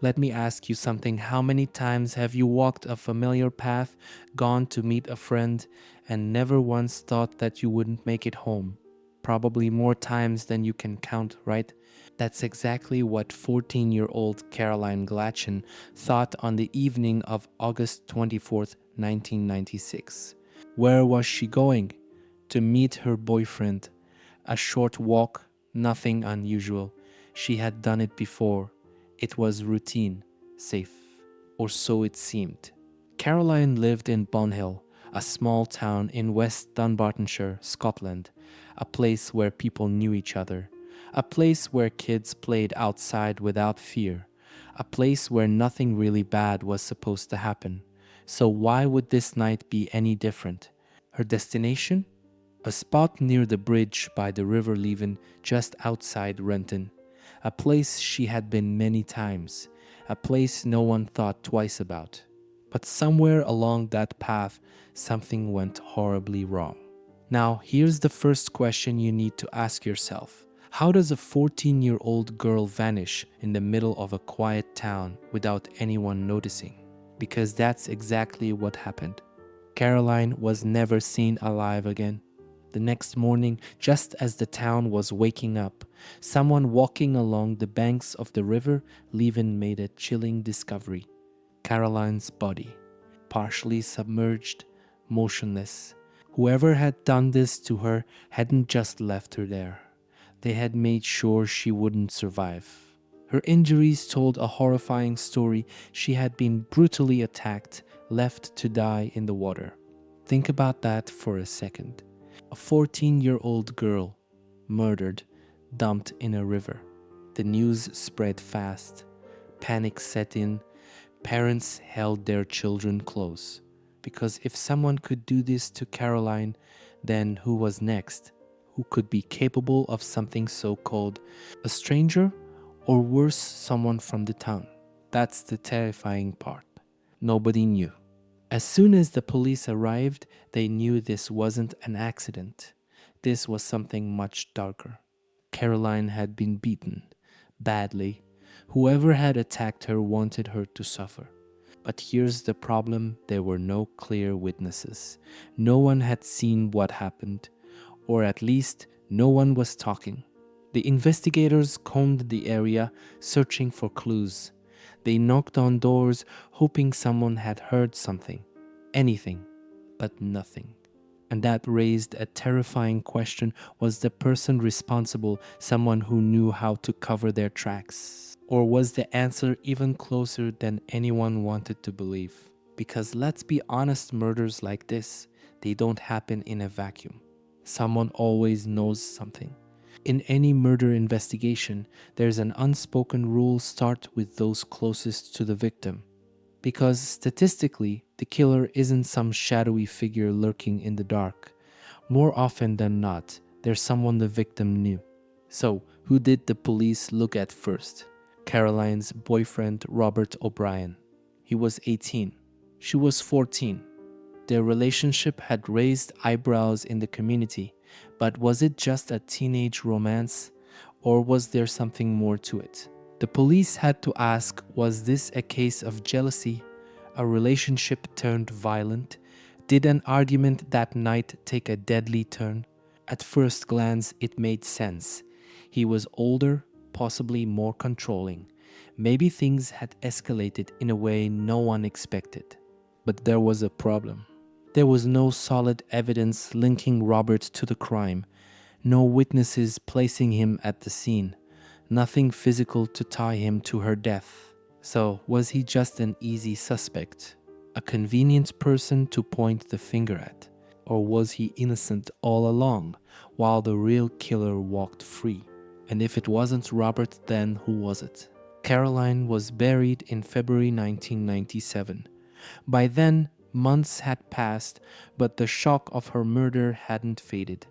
Let me ask you something. How many times have you walked a familiar path, gone to meet a friend, and never once thought that you wouldn't make it home? Probably more times than you can count, right? That's exactly what 14-year-old Caroline Glachan thought on the evening of August 24th, 1996. Where was she going? To meet her boyfriend. A short walk, nothing unusual. She had done it before. It was routine, safe, or so it seemed. Caroline lived in Bonhill, a small town in West Dunbartonshire, Scotland, a place where people knew each other, a place where kids played outside without fear, a place where nothing really bad was supposed to happen. So why would this night be any different? Her destination? A spot near the bridge by the River Leven just outside Renton. A place she had been many times. A place no one thought twice about. But somewhere along that path, something went horribly wrong. Now, here's the first question you need to ask yourself. How does a 14-year-old girl vanish in the middle of a quiet town without anyone noticing? Because that's exactly what happened. Caroline was never seen alive again. The next morning, just as the town was waking up, someone walking along the banks of the River Leven made a chilling discovery. Caroline's body, partially submerged, motionless. Whoever had done this to her hadn't just left her there. They had made sure she wouldn't survive. Her injuries told a horrifying story. She had been brutally attacked, left to die in the water. Think about that for a second. A 14-year-old girl, murdered, dumped in a river. The news spread fast. Panic set in. Parents held their children close. Because if someone could do this to Caroline, then who was next? Who could be capable of something so cold? A stranger? Or worse, someone from the town? That's the terrifying part. Nobody knew. As soon as the police arrived, they knew this wasn't an accident. This was something much darker. Caroline had been beaten, badly. Whoever had attacked her wanted her to suffer. But here's the problem: there were no clear witnesses. No one had seen what happened, or at least no one was talking. The investigators combed the area, searching for clues. They knocked on doors, hoping someone had heard something. Anything, but nothing. And that raised a terrifying question. Was the person responsible someone who knew how to cover their tracks? Or was the answer even closer than anyone wanted to believe? Because let's be honest, murders like this, they don't happen in a vacuum. Someone always knows something. In any murder investigation, there's an unspoken rule: start with those closest to the victim. Because statistically, the killer isn't some shadowy figure lurking in the dark. More often than not, there's someone the victim knew. So, who did the police look at first? Caroline's boyfriend, Robert O'Brien. He was 18. She was 14. Their relationship had raised eyebrows in the community, but was it just a teenage romance, or was there something more to it? The police had to ask, was this a case of jealousy, a relationship turned violent? Did an argument that night take a deadly turn? At first glance, it made sense. He was older, possibly more controlling. Maybe things had escalated in a way no one expected. But there was a problem. There was no solid evidence linking Robert to the crime, no witnesses placing him at the scene, nothing physical to tie him to her death. So, was he just an easy suspect, a convenient person to point the finger at? Or was he innocent all along, while the real killer walked free? And if it wasn't Robert, then who was it? Caroline was buried in February 1997. By then, months had passed, but the shock of her murder hadn't faded.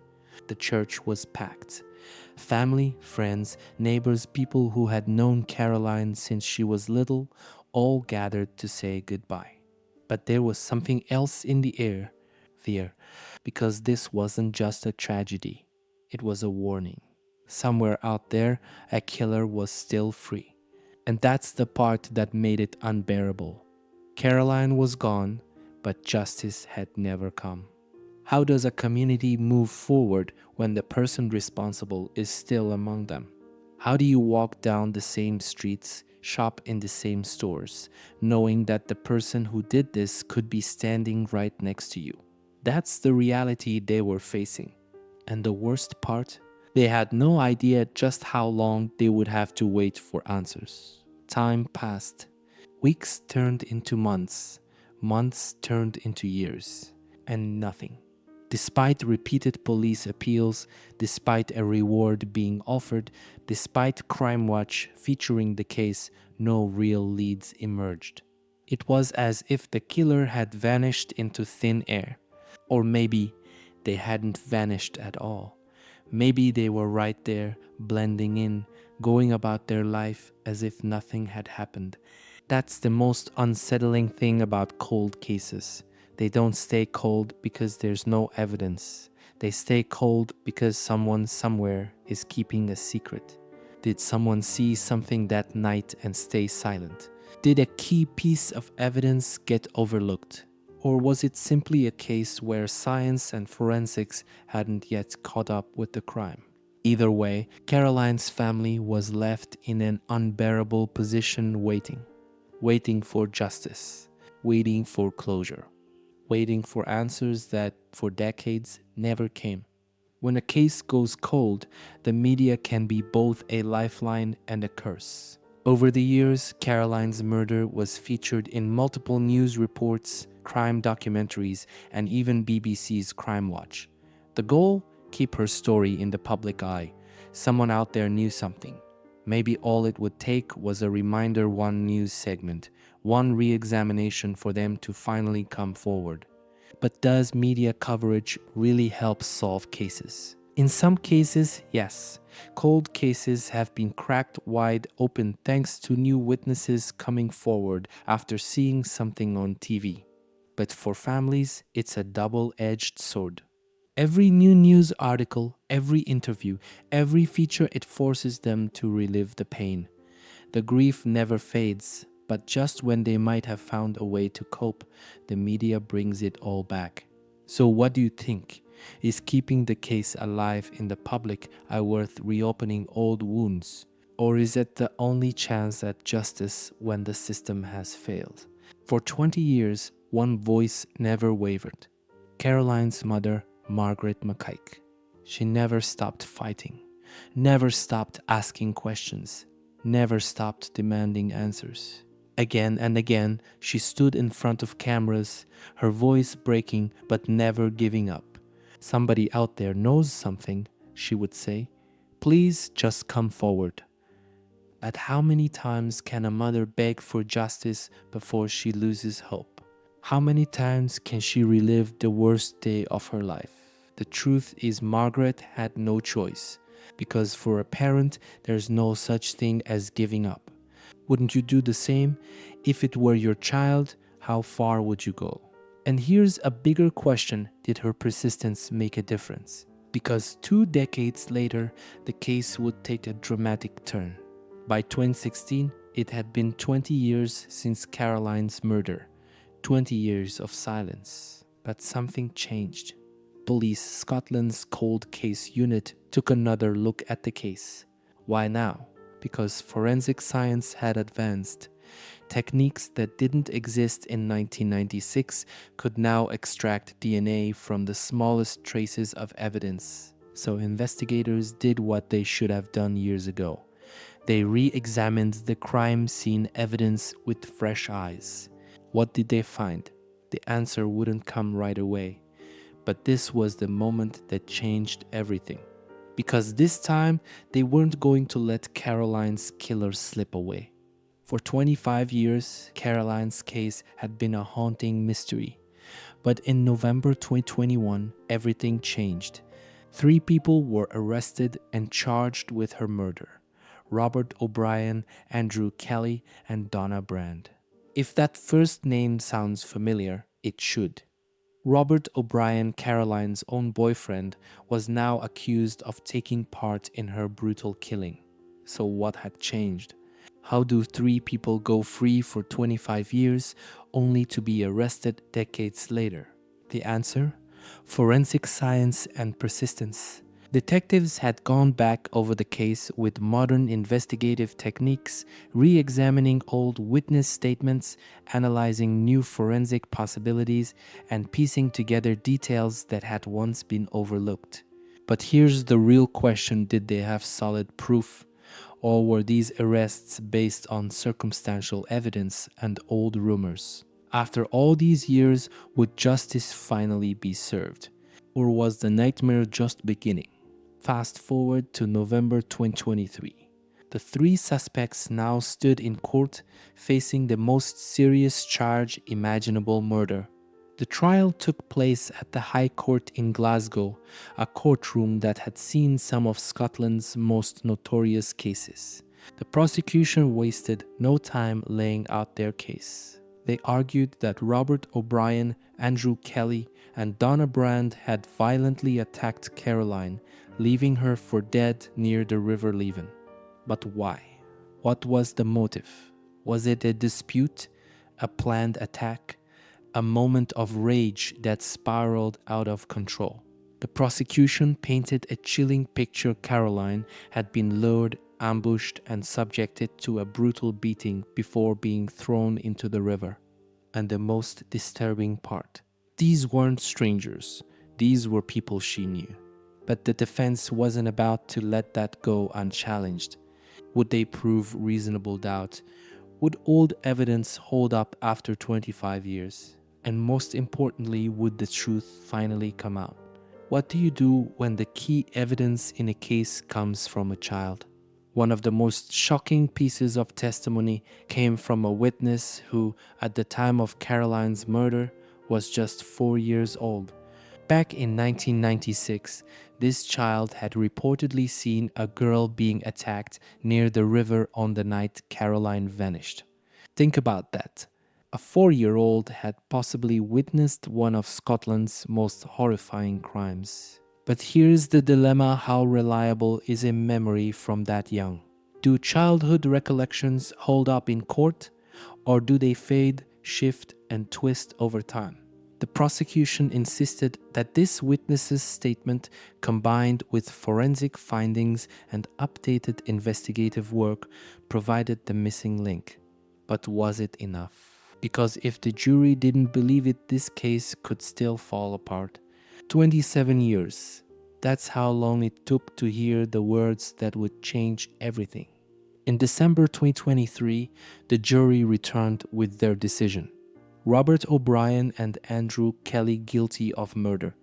The church was packed. Family, friends, neighbors, people who had known Caroline since she was little, all gathered to say goodbye. But there was something else in the air, fear, because this wasn't just a tragedy. It was a warning. Somewhere out there, a killer was still free. And that's the part that made it unbearable. Caroline was gone, but justice had never come. How does a community move forward when the person responsible is still among them? How do you walk down the same streets, shop in the same stores, knowing that the person who did this could be standing right next to you? That's the reality they were facing. And the worst part? They had no idea just how long they would have to wait for answers. Time passed. Weeks turned into months. Months turned into years. And nothing. Despite repeated police appeals, despite a reward being offered, despite Crime Watch featuring the case, no real leads emerged. It was as if the killer had vanished into thin air. Or maybe they hadn't vanished at all. Maybe they were right there, blending in, going about their life as if nothing had happened. That's the most unsettling thing about cold cases. They don't stay cold because there's no evidence. They stay cold because someone somewhere is keeping a secret. Did someone see something that night and stay silent? Did a key piece of evidence get overlooked? Or was it simply a case where science and forensics hadn't yet caught up with the crime? Either way, Caroline's family was left in an unbearable position waiting for justice, waiting for closure, waiting for answers that for decades never came. When a case goes cold, the media can be both a lifeline and a curse. Over the years, Caroline's murder was featured in multiple news reports, crime documentaries, and even BBC's Crime Watch. The goal? Keep her story in the public eye. Someone out there knew something. Maybe all it would take was a reminder, one news segment, one re-examination for them to finally come forward. But does media coverage really help solve cases? In some cases, yes. Cold cases have been cracked wide open thanks to new witnesses coming forward after seeing something on TV. But for families, it's a double-edged sword. Every new news article, every interview, every feature, it forces them to relive the pain. The grief never fades, but just when they might have found a way to cope, the media brings it all back. So what do you think? Is keeping the case alive in the public eye worth reopening old wounds? Or is it the only chance at justice when the system has failed? For 20 years, one voice never wavered. Caroline's mother, Margaret McKeith. She never stopped fighting, never stopped asking questions, never stopped demanding answers. Again and again, she stood in front of cameras, her voice breaking but never giving up. Somebody out there knows something, she would say. Please just come forward. But how many times can a mother beg for justice before she loses hope? How many times can she relive the worst day of her life? The truth is, Margaret had no choice, because for a parent, there's no such thing as giving up. Wouldn't you do the same? If it were your child, how far would you go? And here's a bigger question: did her persistence make a difference? Because 2 decades later, the case would take a dramatic turn. By 2016, it had been 20 years since Caroline's murder. 20 years of silence. But something changed. Police Scotland's cold case unit took another look at the case. Why now? Because forensic science had advanced. Techniques that didn't exist in 1996 could now extract DNA from the smallest traces of evidence. So investigators did what they should have done years ago. They re-examined the crime scene evidence with fresh eyes. What did they find? The answer wouldn't come right away. But this was the moment that changed everything. Because this time, they weren't going to let Caroline's killer slip away. For 25 years, Caroline's case had been a haunting mystery. But in November 2021, everything changed. 3 people were arrested and charged with her murder: Robert O'Brien, Andrew Kelly, and Donna Brand. If that first name sounds familiar, it should. Robert O'Brien, Caroline's own boyfriend, was now accused of taking part in her brutal killing. So what had changed? How do three people go free for 25 years only to be arrested decades later? The answer? Forensic science and persistence. Detectives had gone back over the case with modern investigative techniques, re-examining old witness statements, analyzing new forensic possibilities, and piecing together details that had once been overlooked. But here's the real question: did they have solid proof? Or were these arrests based on circumstantial evidence and old rumors? After all these years, would justice finally be served? Or was the nightmare just beginning? Fast forward to November 2023. The three suspects now stood in court facing the most serious charge imaginable: murder. The trial took place at the High Court in Glasgow, a courtroom that had seen some of Scotland's most notorious cases. The prosecution wasted no time laying out their case. They argued that Robert O'Brien, Andrew Kelly, and Donna Brand had violently attacked Caroline, leaving her for dead near the River Leven. But why? What was the motive? Was it a dispute, a planned attack, a moment of rage that spiraled out of control? The prosecution painted a chilling picture: Caroline had been lured, ambushed, and subjected to a brutal beating before being thrown into the river. And the most disturbing part: these weren't strangers, these were people she knew. But the defense wasn't about to let that go unchallenged. Would they prove reasonable doubt? Would old evidence hold up after 25 years? And most importantly, would the truth finally come out? What do you do when the key evidence in a case comes from a child? One of the most shocking pieces of testimony came from a witness who, at the time of Caroline's murder, was just 4 years old. Back in 1996, this child had reportedly seen a girl being attacked near the river on the night Caroline vanished. Think about that. A 4-year-old had possibly witnessed one of Scotland's most horrifying crimes. But here's the dilemma: how reliable is a memory from that young? Do childhood recollections hold up in court, or do they fade, shift, and twist over time? The prosecution insisted that this witness's statement, combined with forensic findings and updated investigative work, provided the missing link. But was it enough? Because if the jury didn't believe it, this case could still fall apart. 27 years. That's how long it took to hear the words that would change everything. In December 2023, the jury returned with their decision. Robert O'Brien and Andrew Kelly guilty of murder.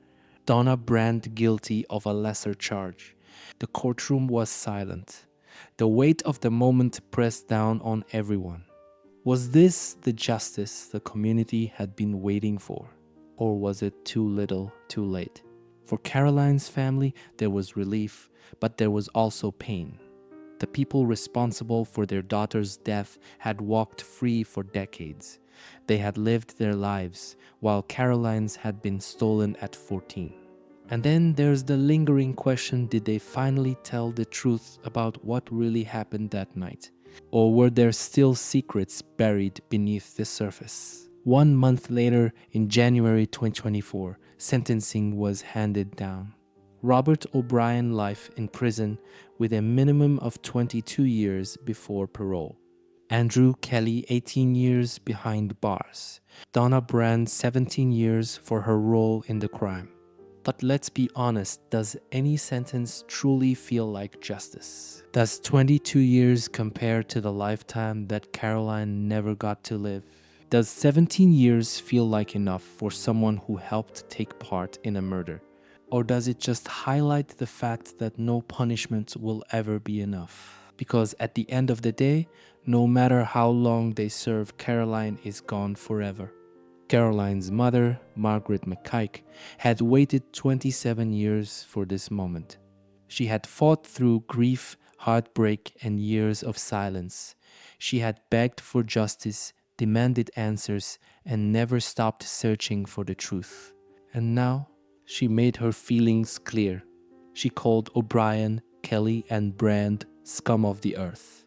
Donna Brand guilty of a lesser charge. The courtroom was silent. The weight of the moment pressed down on everyone. Was this the justice the community had been waiting for? Or was it too little, too late? For Caroline's family, there was relief, but there was also pain. The people responsible for their daughter's death had walked free for decades. They had lived their lives, while Caroline's had been stolen at 14. And then there's the lingering question: did they finally tell the truth about what really happened that night? Or were there still secrets buried beneath the surface? 1 month later, in January 2024, sentencing was handed down. Robert O'Brien life in prison with a minimum of 22 years before parole. Andrew Kelly 18 years behind bars. Donna Brand 17 years for her role in the crime. But let's be honest, does any sentence truly feel like justice? Does 22 years compare to the lifetime that Caroline never got to live? Does 17 years feel like enough for someone who helped take part in a murder? Or does it just highlight the fact that no punishment will ever be enough? Because at the end of the day, no matter how long they serve, Caroline is gone forever. Caroline's mother, Margaret McKeich, had waited 27 years for this moment. She had fought through grief, heartbreak, and years of silence. She had begged for justice, demanded answers, and never stopped searching for the truth. And now, she made her feelings clear. She called O'Brien, Kelly, and Brand scum of the earth.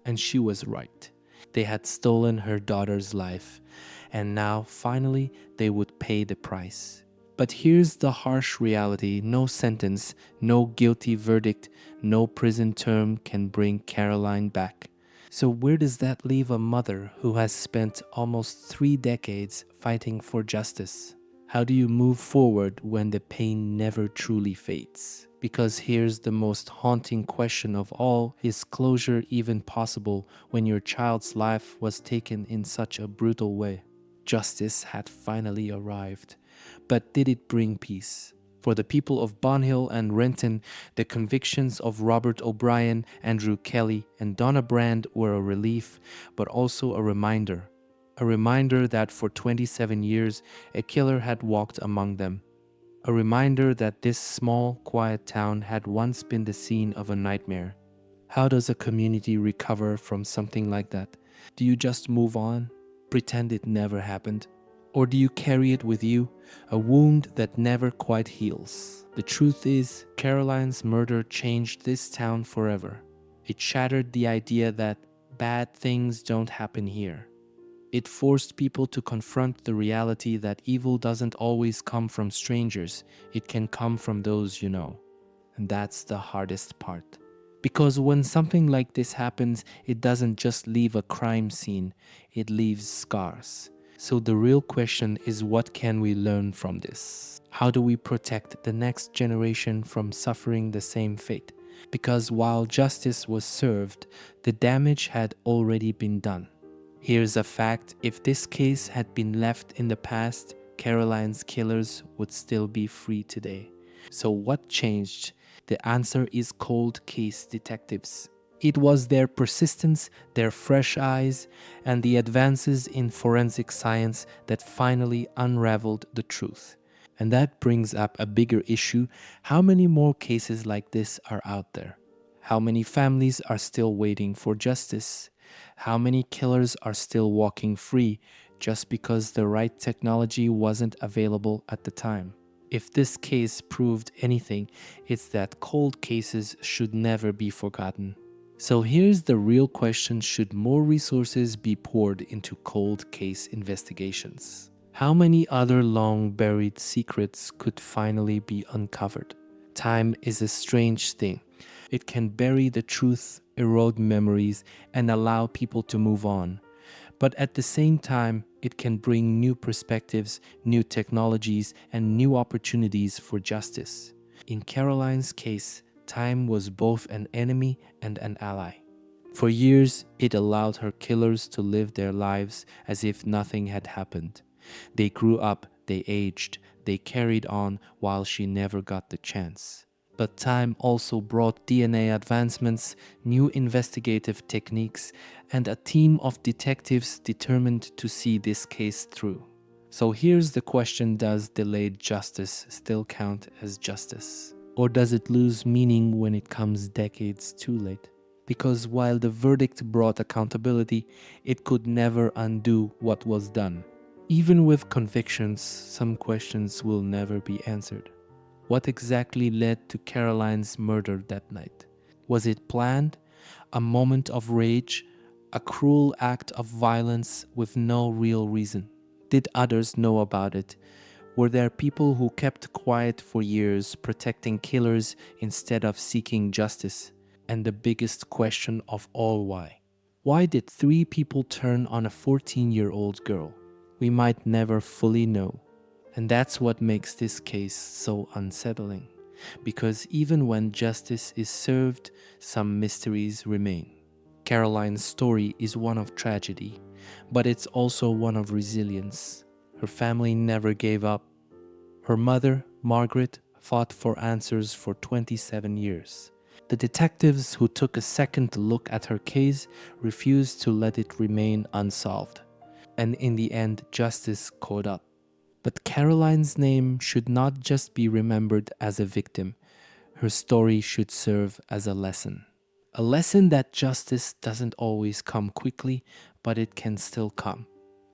And she was right. They had stolen her daughter's life, and now, finally, they would pay the price. But here's the harsh reality: no sentence, no guilty verdict, no prison term can bring Caroline back. So, where does that leave a mother who has spent almost 3 decades fighting for justice? How do you move forward when the pain never truly fades? Because here's the most haunting question of all: is closure even possible when your child's life was taken in such a brutal way? Justice had finally arrived, but did it bring peace? For the people of Bonhill and Renton, the convictions of Robert O'Brien, Andrew Kelly, and Donna Brand were a relief, but also a reminder. A reminder that for 27 years, a killer had walked among them. A reminder that this small, quiet town had once been the scene of a nightmare. How does a community recover from something like that? Do you just move on? Pretend it never happened? Or do you carry it with you, a wound that never quite heals? The truth is, Caroline's murder changed this town forever. It shattered the idea that bad things don't happen here. It forced people to confront the reality that evil doesn't always come from strangers, it can come from those you know. And that's the hardest part. Because when something like this happens, it doesn't just leave a crime scene, it leaves scars. So the real question is, what can we learn from this? How do we protect the next generation from suffering the same fate? Because while justice was served, the damage had already been done. Here's a fact: if this case had been left in the past, Caroline's killers would still be free today. So what changed? The answer is cold case detectives. It was their persistence, their fresh eyes, and the advances in forensic science that finally unraveled the truth. And that brings up a bigger issue: how many more cases like this are out there? How many families are still waiting for justice? How many killers are still walking free just because the right technology wasn't available at the time? If this case proved anything, it's that cold cases should never be forgotten. So here's the real question: should more resources be poured into cold case investigations? How many other long buried secrets could finally be uncovered? Time is a strange thing. It can bury the truth, erode memories, and allow people to move on. But at the same time, it can bring new perspectives, new technologies, and new opportunities for justice. In Caroline's case, time was both an enemy and an ally. For years, it allowed her killers to live their lives as if nothing had happened. They grew up, they aged, they carried on while she never got the chance. But time also brought DNA advancements, new investigative techniques, and a team of detectives determined to see this case through. So here's the question: does delayed justice still count as justice? Or does it lose meaning when it comes decades too late? Because while the verdict brought accountability, it could never undo what was done. Even with convictions, some questions will never be answered. What exactly led to Caroline's murder that night? Was it planned? A moment of rage? A cruel act of violence with no real reason? Did others know about it? Were there people who kept quiet for years, protecting killers instead of seeking justice? And the biggest question of all: why? Why did 3 people turn on a 14-year-old girl? We might never fully know. And that's what makes this case so unsettling. Because even when justice is served, some mysteries remain. Caroline's story is one of tragedy, but it's also one of resilience. Her family never gave up. Her mother, Margaret, fought for answers for 27 years. The detectives who took a second look at her case refused to let it remain unsolved. And in the end, justice caught up. But Caroline's name should not just be remembered as a victim. Her story should serve as a lesson. A lesson that justice doesn't always come quickly, but it can still come.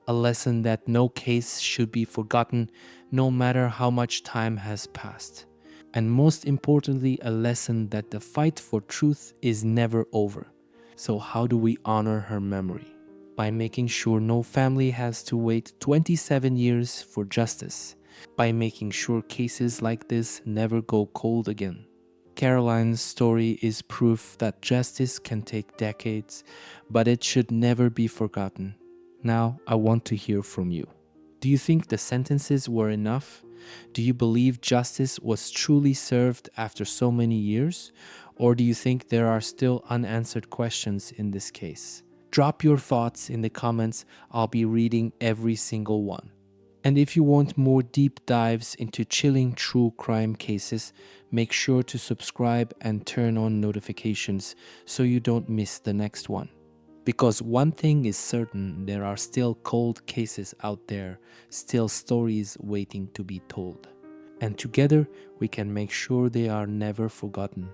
A lesson that no case should be forgotten, no matter how much time has passed. And most importantly, a lesson that the fight for truth is never over. So, how do we honor her memory? By making sure no family has to wait 27 years for justice, by making sure cases like this never go cold again. Caroline's story is proof that justice can take decades, but it should never be forgotten. Now, I want to hear from you. Do you think the sentences were enough? Do you believe justice was truly served after so many years? Or do you think there are still unanswered questions in this case? Drop your thoughts in the comments. I'll be reading every single one. And if you want more deep dives into chilling true crime cases, make sure to subscribe and turn on notifications so you don't miss the next one. Because one thing is certain, there are still cold cases out there, still stories waiting to be told. And together, we can make sure they are never forgotten.